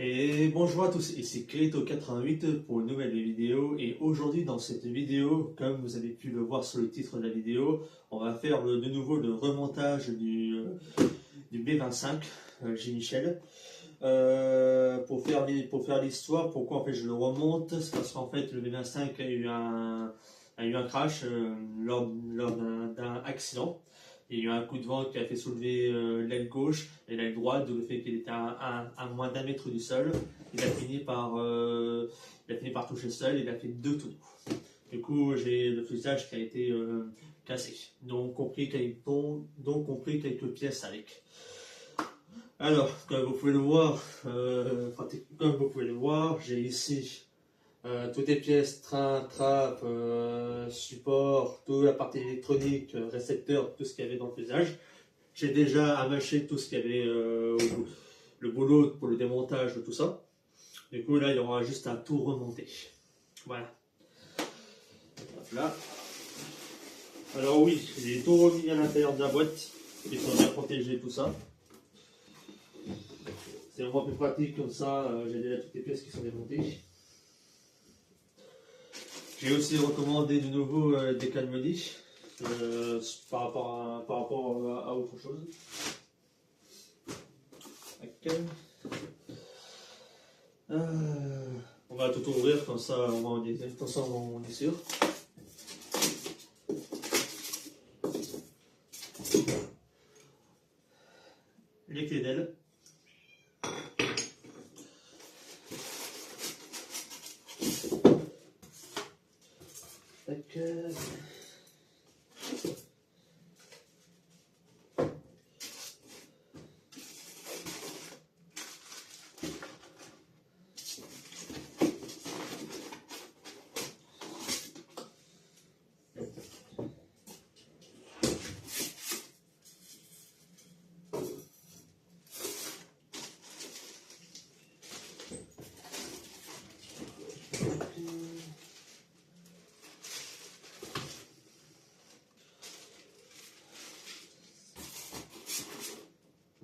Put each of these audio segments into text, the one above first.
Et bonjour à tous, ici Cléto88 pour une nouvelle vidéo. Et aujourd'hui dans cette vidéo, comme vous avez pu le voir sur le titre de la vidéo, on va faire de nouveau le remontage du B25 J. Michel. Pour faire l'histoire, pourquoi en fait je le remonte, c'est parce qu'en fait le B25 a eu un crash lors d'un accident. Il y a eu un coup de vent qui a fait soulever l'aile gauche et l'aile droite, d'où le fait qu'il était à moins d'un mètre du sol. Il a fini par toucher le sol et il a fait deux trous. Du coup, j'ai le fuselage qui a été cassé, donc compris quelques pièces avec. Alors, comme vous pouvez le voir, j'ai ici toutes les pièces, train, trappe, support, toute la partie électronique, récepteur, tout ce qu'il y avait dans le fuselage. J'ai déjà amaché tout ce qu'il y avait, le boulot pour le démontage de tout ça. Du coup, là, il y aura juste à tout remonter. Voilà. Hop là. Alors oui, j'ai tout remis à l'intérieur de la boîte. Ils sont bien protégés, tout ça. C'est vraiment plus pratique comme ça. J'ai déjà toutes les pièces qui sont démontées. J'ai aussi recommandé de nouveau des calmedis par rapport à autre chose. Okay. On va tout ouvrir comme ça, on est sûr. Les clés d'aile.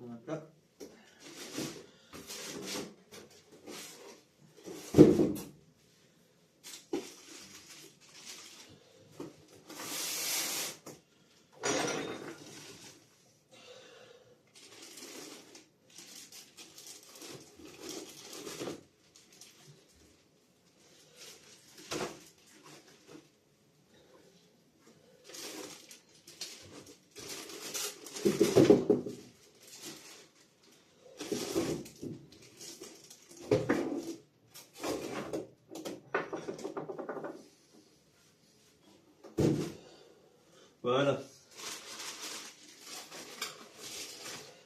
Voilà. Voilà.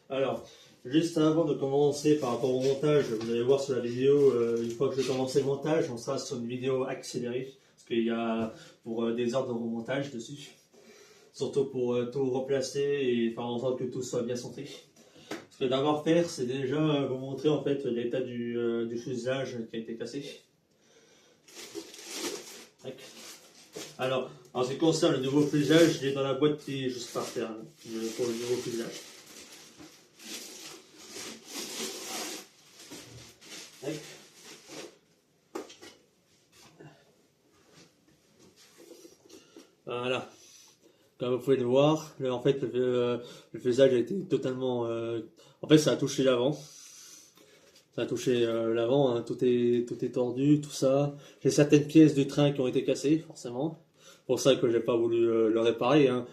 Alors, juste avant de commencer par rapport au montage, vous allez voir sur la vidéo, une fois que je commence le montage, on sera sur une vidéo accélérée, parce qu'il y a pour des heures de remontage dessus, surtout pour tout replacer et faire en sorte que tout soit bien centré. Ce que d'abord faire, c'est déjà vous montrer en fait l'état du fuselage qui a été cassé. Tac. Alors, en ce qui concerne le nouveau fuselage, il est dans la boîte qui est juste par terre pour le nouveau fuselage. Tac. Voilà. Comme vous pouvez le voir, en fait, le fuselage a été totalement... en fait, ça a touché l'avant. Ça a touché l'avant, hein, tout est tordu, tout ça. J'ai certaines pièces du train qui ont été cassées, forcément. Pour ça que j'ai pas voulu le réparer. Hein.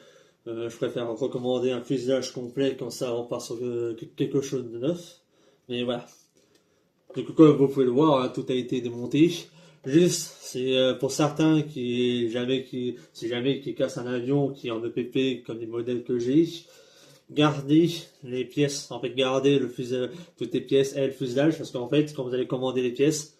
Je préfère recommander un fuselage complet, comme ça on part sur quelque chose de neuf. Mais voilà. Du coup, comme vous pouvez le voir, hein, tout a été démonté. Juste, c'est pour certains si jamais qui cassent un avion qui est en EPP comme les modèles que j'ai, gardez les pièces, en fait gardez le fuselage, toutes les pièces et le fuselage, parce qu'en fait quand vous allez commander les pièces,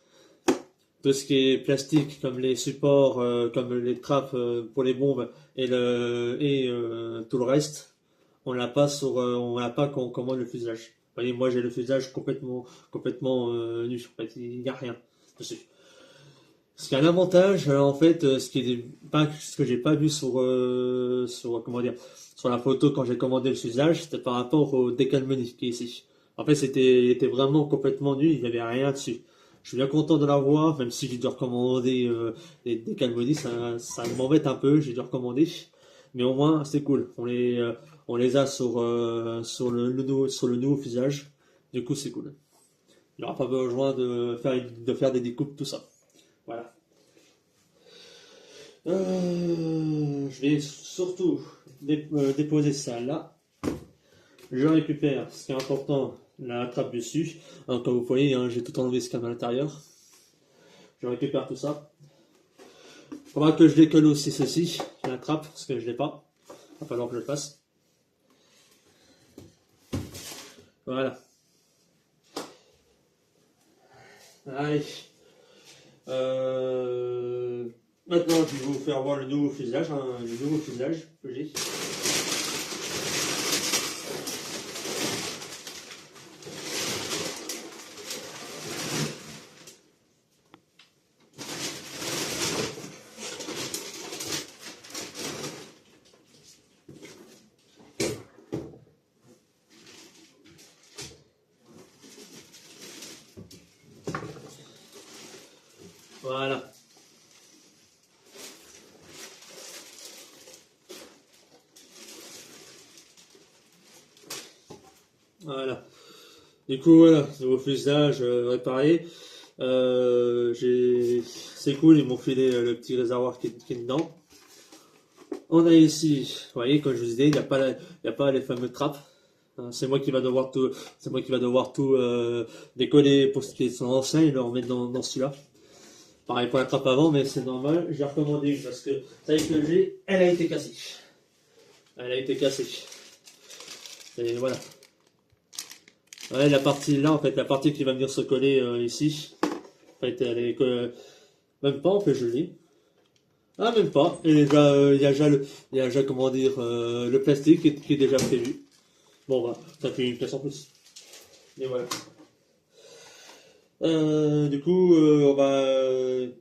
tout ce qui est plastique comme les supports, comme les trappes pour les bombes et tout le reste, on l'a pas quand on commande le fuselage. Vous voyez, moi j'ai le fuselage complètement nu, en fait il n'y a rien dessus. Ce qui a un avantage, en fait, ce que j'ai pas vu sur comment dire, sur la photo quand j'ai commandé le fuselage, c'était par rapport au décalmenique qui est ici. En fait, il était vraiment complètement nu, il n'y avait rien dessus. Je suis bien content de l'avoir, même si j'ai dû recommander des Calmoni, ça m'embête un peu, j'ai dû recommander. Mais au moins, c'est cool. On les a sur le nouveau fuselage. Du coup, c'est cool. Il n'y aura pas besoin de faire des découpes, tout ça. Voilà. Je vais surtout déposer ça là. Je récupère, ce qui est important, la trappe dessus. Hein, comme vous voyez, hein, j'ai tout enlevé ce qu'il y a à l'intérieur. Je récupère tout ça. Il faudra que je décolle aussi ceci, la trappe, parce que je ne l'ai pas. Il va falloir que je le fasse. Voilà. Allez. Maintenant, je vais vous faire voir le nouveau fuselage, hein, le nouveau fuselage que j'ai. Voilà. Voilà. Du coup, voilà, nouveau fuselage réparé. C'est cool, ils m'ont filé le petit réservoir qui est dedans. On a ici, vous voyez, comme je vous disais, il y a pas les fameuses trappes. Hein, c'est moi qui va devoir tout décoller pour ce qui est son ancien et le remettre dans celui-là. Pareil pour la trappe avant, mais c'est normal. J'ai recommandé une parce que celle que j'ai, elle a été cassée. Elle a été cassée. Et voilà. Ouais, la partie là, en fait, la partie qui va venir se coller ici, en fait, même pas, en fait, je l'ai. Ah, même pas. Et déjà, il y a déjà, comment dire, le plastique qui est déjà prévu. Bon, bah, ça fait une pièce en plus. Mais voilà. Du coup,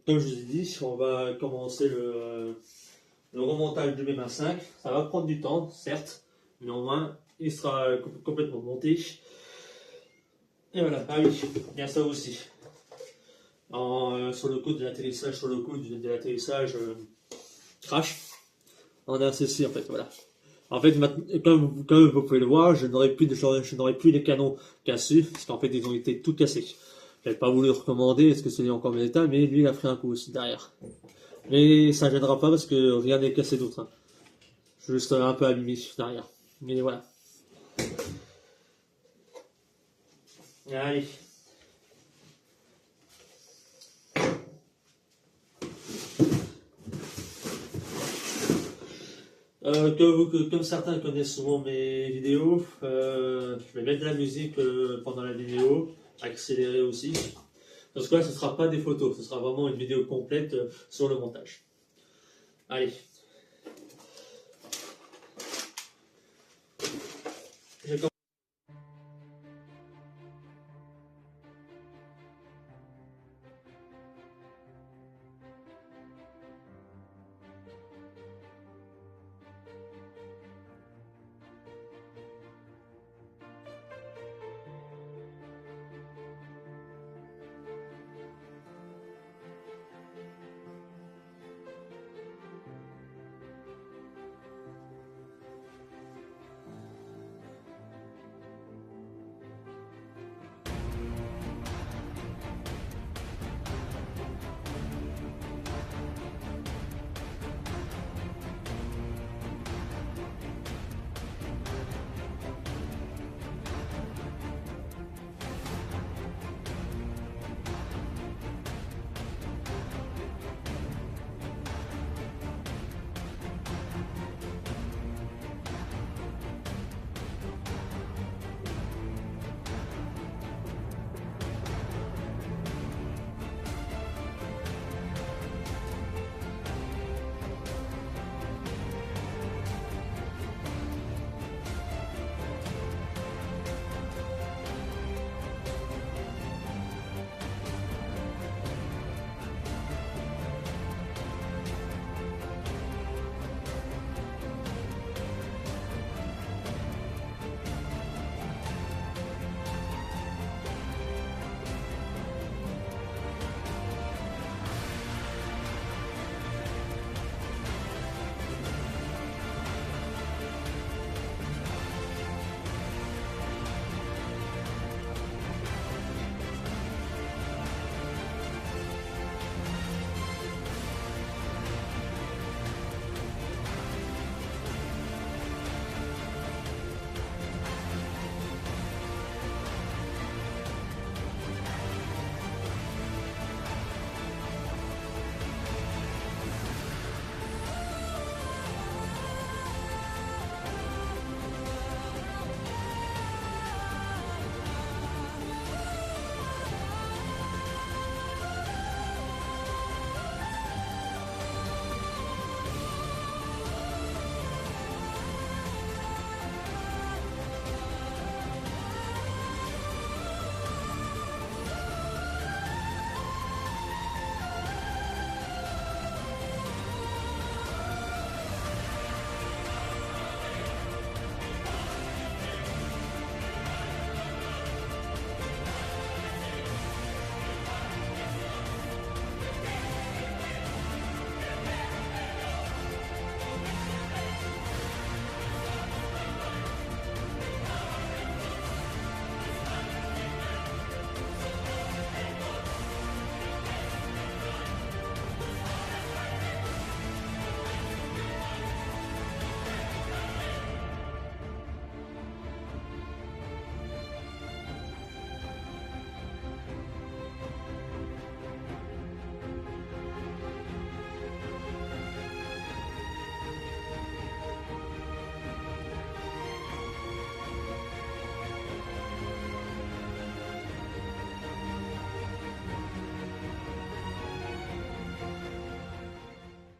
comme je vous ai dit, on va commencer le remontage du BM5. Ça va prendre du temps, certes, mais au moins, il sera complètement monté. Et voilà. Ah oui, il y a ça aussi. Sur le coup de l'atterrissage, de l'atterrissage crash, on a ceci en fait, voilà. En fait, comme vous pouvez le voir, je n'aurai plus les canons cassés, parce qu'en fait, ils ont été tout cassés. Je n'avais pas voulu recommander, parce que c'est encore en état, mais lui, il a pris un coup aussi derrière. Mais ça ne gênera pas, parce que rien n'est cassé d'autre. Hein. Juste un peu abîmé derrière. Mais voilà. Allez. Comme certains connaissent souvent mes vidéos, je vais mettre de la musique pendant la vidéo, accélérer aussi. Parce que là, ce ne sera pas des photos, ce sera vraiment une vidéo complète sur le montage. Allez.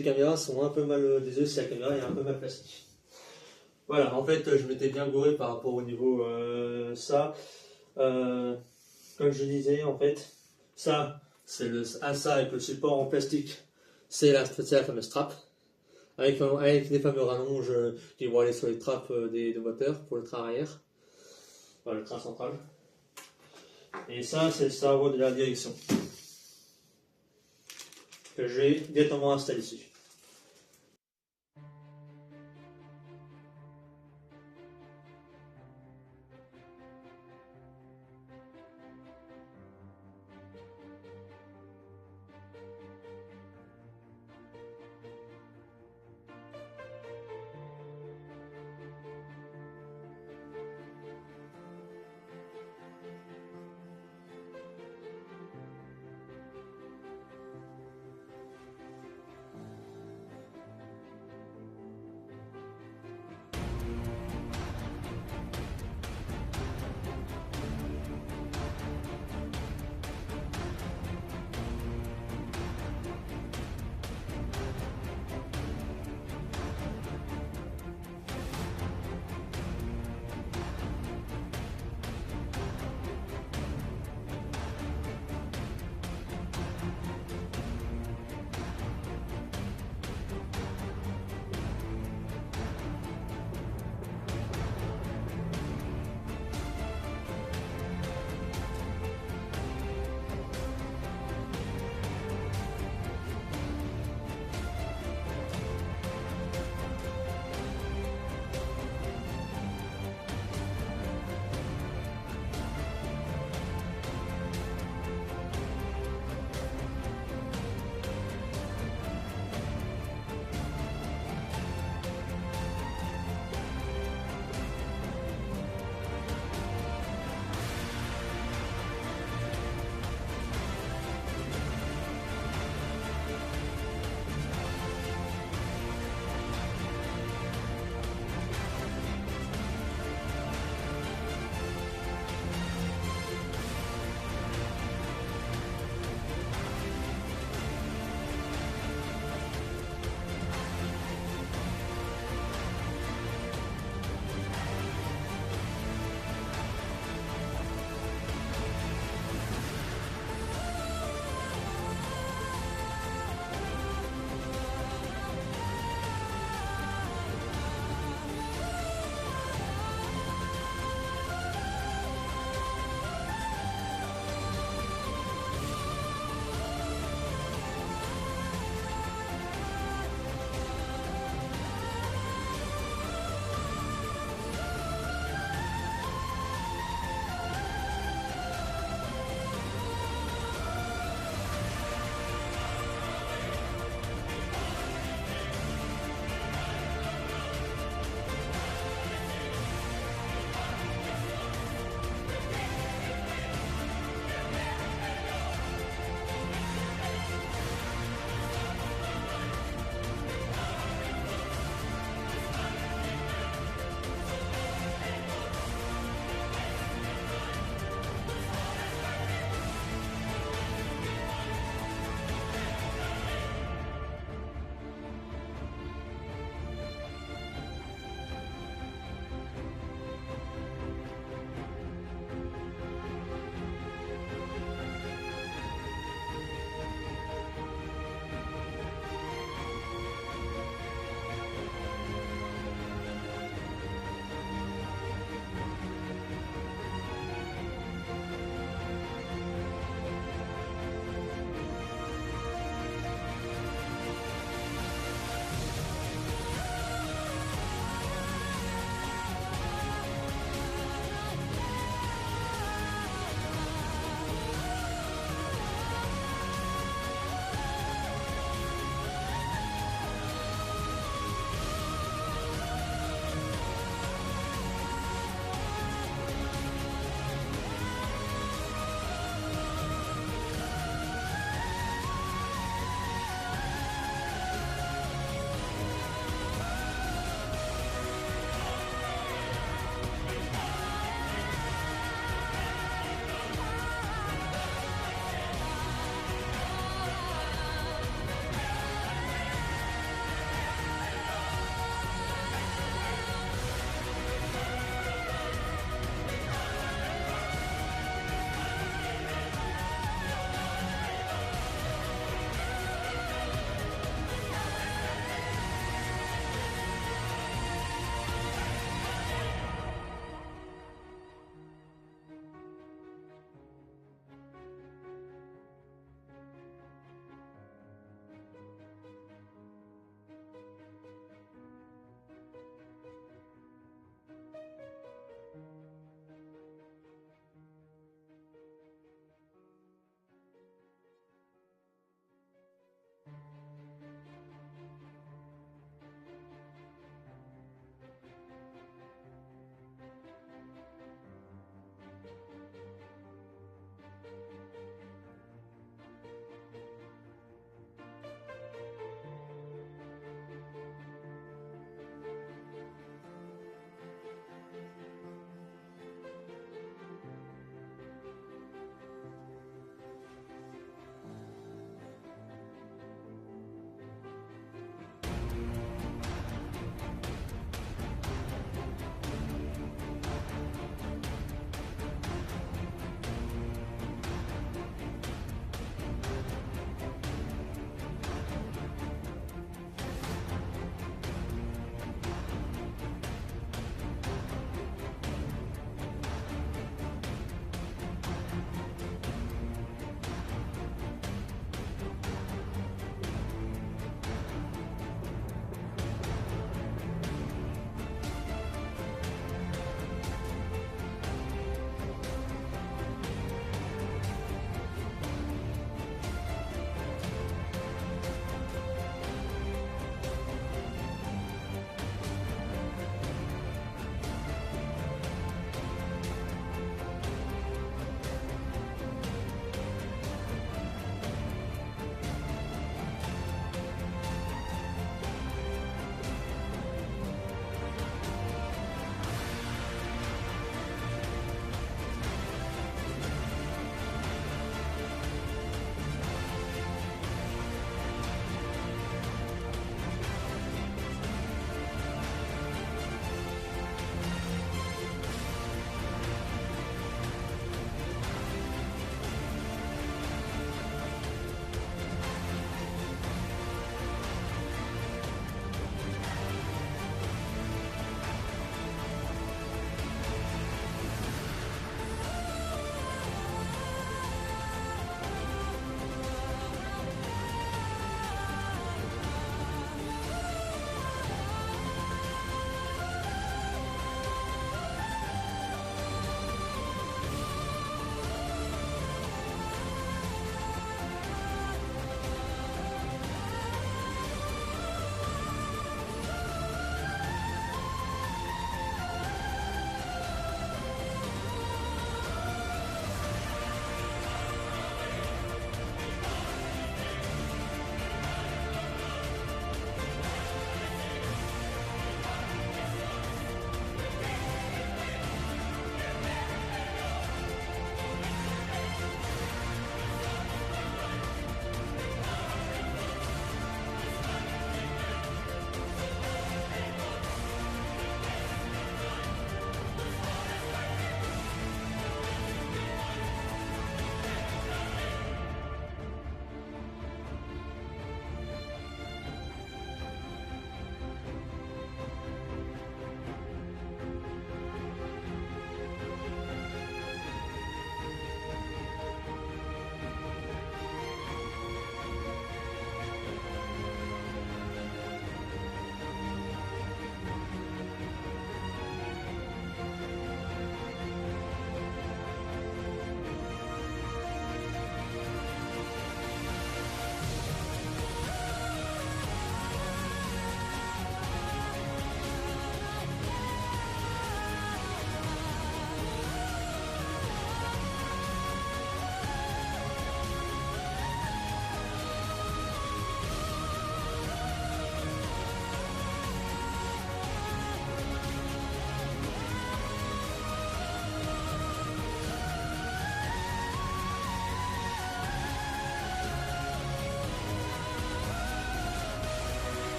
Les caméras sont un peu mal, désolé si la caméra est un peu mal placée. Voilà, en fait, je m'étais bien gouré par rapport au niveau ça. Euh, Comme je disais, en fait, ça, ça avec le support en plastique, c'est la fameuse trappe. Avec des fameux rallonges qui vont aller sur les trappes des moteurs pour le train arrière, enfin, le train central. Et ça, c'est le cerveau de la direction que j'ai directement installé ici.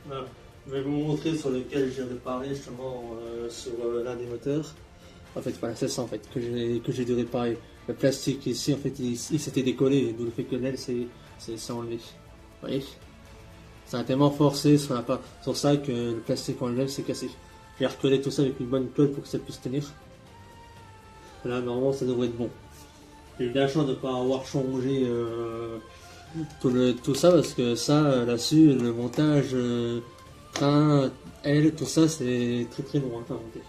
Voilà. Je vais vous montrer sur lequel j'ai réparé justement sur l'un des moteurs. En fait, voilà, c'est ça en fait que j'ai dû réparer. Le plastique ici, en fait, il s'était décollé, d'où le fait que l'aile s'est enlevé. Vous voyez? Ça a tellement forcé sur la part, sur ça que le plastique en lui-même s'est cassé. J'ai recollé tout ça avec une bonne colle pour que ça puisse tenir. Là, normalement, ça devrait être bon. J'ai eu de la chance de ne pas avoir changé tout ça parce que ça, là-dessus, le montage, train, aile, tout ça, c'est très très long à monter.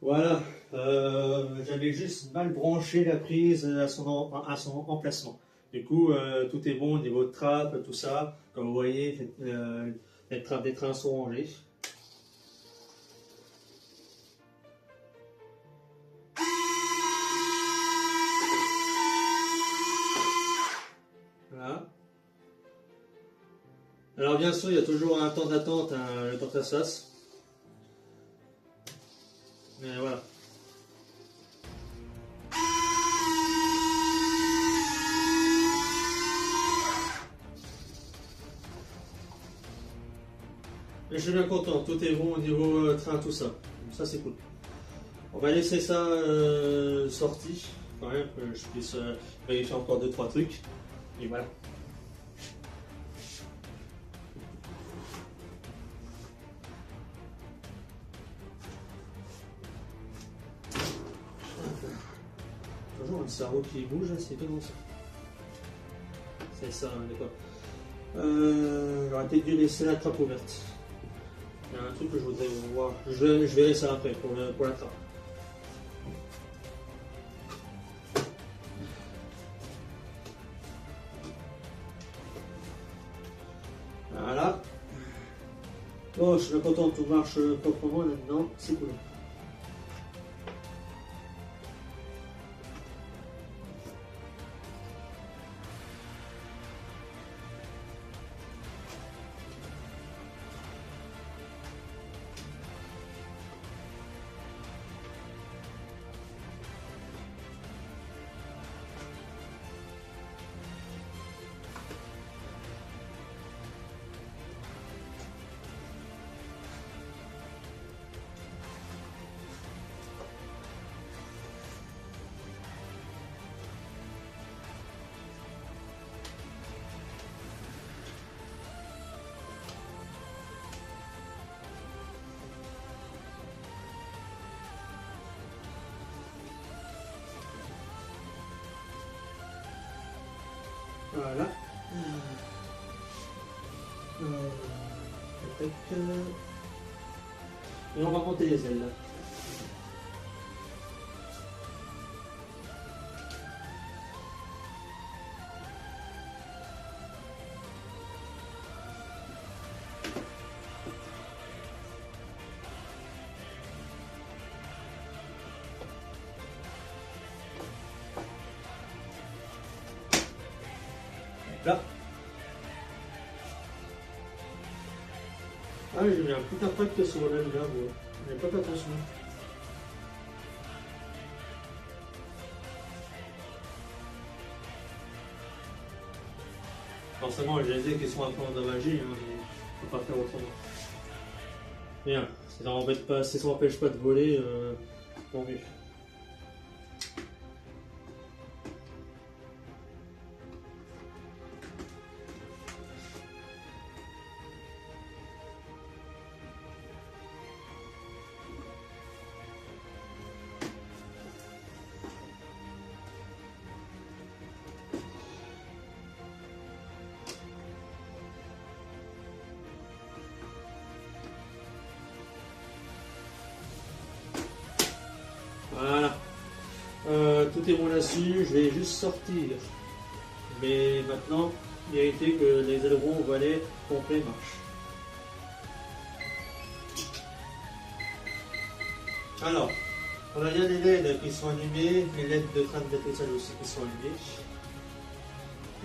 Voilà, j'avais juste mal branché la prise à son emplacement. Du coup, tout est bon au niveau de trappe, tout ça. Comme vous voyez, les trappes des trains sont rangées. Voilà. Alors bien sûr, il y a toujours un temps d'attente, hein, le temps que ça se fasse. Mais voilà. Mais je suis bien content, tout est bon au niveau train, tout ça. Donc ça c'est cool. On va laisser ça sorti, quand même, que je puisse vérifier encore 2-3 trucs. Et voilà. Toujours un cerveau qui bouge, c'est étonnant ça. C'est ça, d'accord. J'aurais peut-être dû laisser la trappe ouverte. Il y a un truc que je voudrais voir. Je verrai ça après pour la trappe. Voilà. Bon, je suis content, tout marche proprement là-dedans, c'est cool. Voilà. Tac. Et on va monter les ailes. Là. Ah, j'ai mis un petit impact sur l'aile là, j'ai pas fait attention. Forcément, j'ai des qui sont un peu endommagés, hein, mais on peut pas faire autrement. Bien, si ça m'empêche pas de voler, tant mieux. Voilà. Tout est bon là-dessus, je vais juste sortir. Mais maintenant, vérifier que les ailerons au volet complet marchent. Alors, on a bien les LED qui sont allumés, les LED de train d'atterrissage aussi qui sont allumés.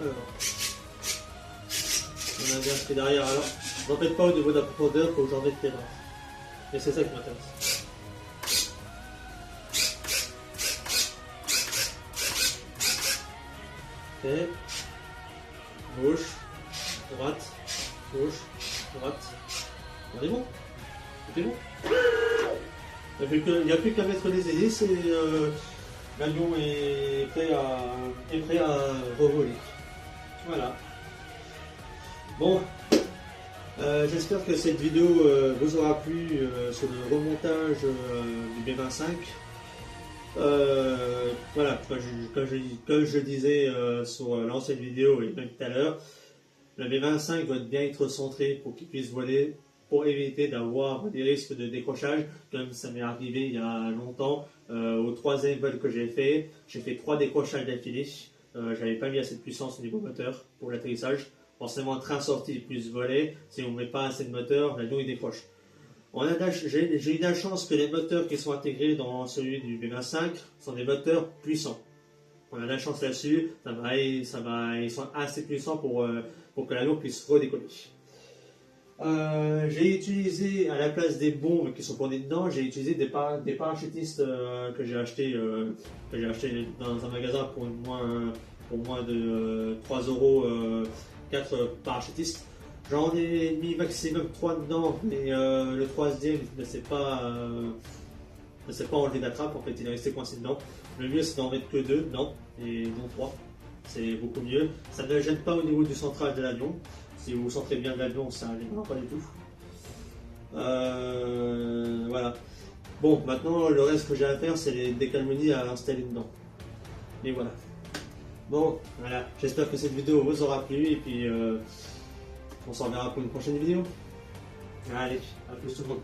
Alors, on a bien ce qui est derrière. Alors, n'en faites pas au niveau de la profondeur, il faut que j'en mette les bras. Et c'est ça qui m'intéresse. Ok. Gauche, droite, gauche, droite. On est bon. Tout est bon. Il n'y a plus qu'à mettre les hélices et l'avion est prêt à revoler. Voilà. Bon, j'espère que cette vidéo vous aura plu sur le remontage du B25. Voilà, comme je disais sur l'ancienne vidéo et même tout à l'heure, le B25 doit bien être centré pour qu'il puisse voler pour éviter d'avoir des risques de décrochage, comme ça m'est arrivé il y a longtemps. Au troisième vol que j'ai fait 3 décrochages d'affilée. J'avais pas mis assez de puissance au niveau moteur pour l'atterrissage. Forcément, train sorti plus volet, si on ne met pas assez de moteur, l'avion il décroche. J'ai eu la chance que les moteurs qui sont intégrés dans celui du B25 sont des moteurs puissants. On a de la chance là-dessus, ils sont assez puissants pour que l'avion puisse redécoller. J'ai utilisé, à la place des bombes qui sont fournies dedans, j'ai utilisé des parachutistes que j'ai acheté dans un magasin pour moins de 3 euros, 4 parachutistes. J'en ai mis maximum 3 dedans, mais le troisième ne s'est pas enlevé de la trappe, en fait il est resté coincé dedans. Le mieux c'est d'en mettre que 2 dedans, et non 3. C'est beaucoup mieux. Ça ne gêne pas au niveau du centrage de l'avion. Si vous centrez bien de l'avion, ça ne gênera pas du tout. Voilà. Bon, maintenant le reste que j'ai à faire, c'est les décalmonies à installer dedans. Et voilà. Bon, voilà. J'espère que cette vidéo vous aura plu, et puis on s'en verra pour une prochaine vidéo. Allez, à plus tout le monde.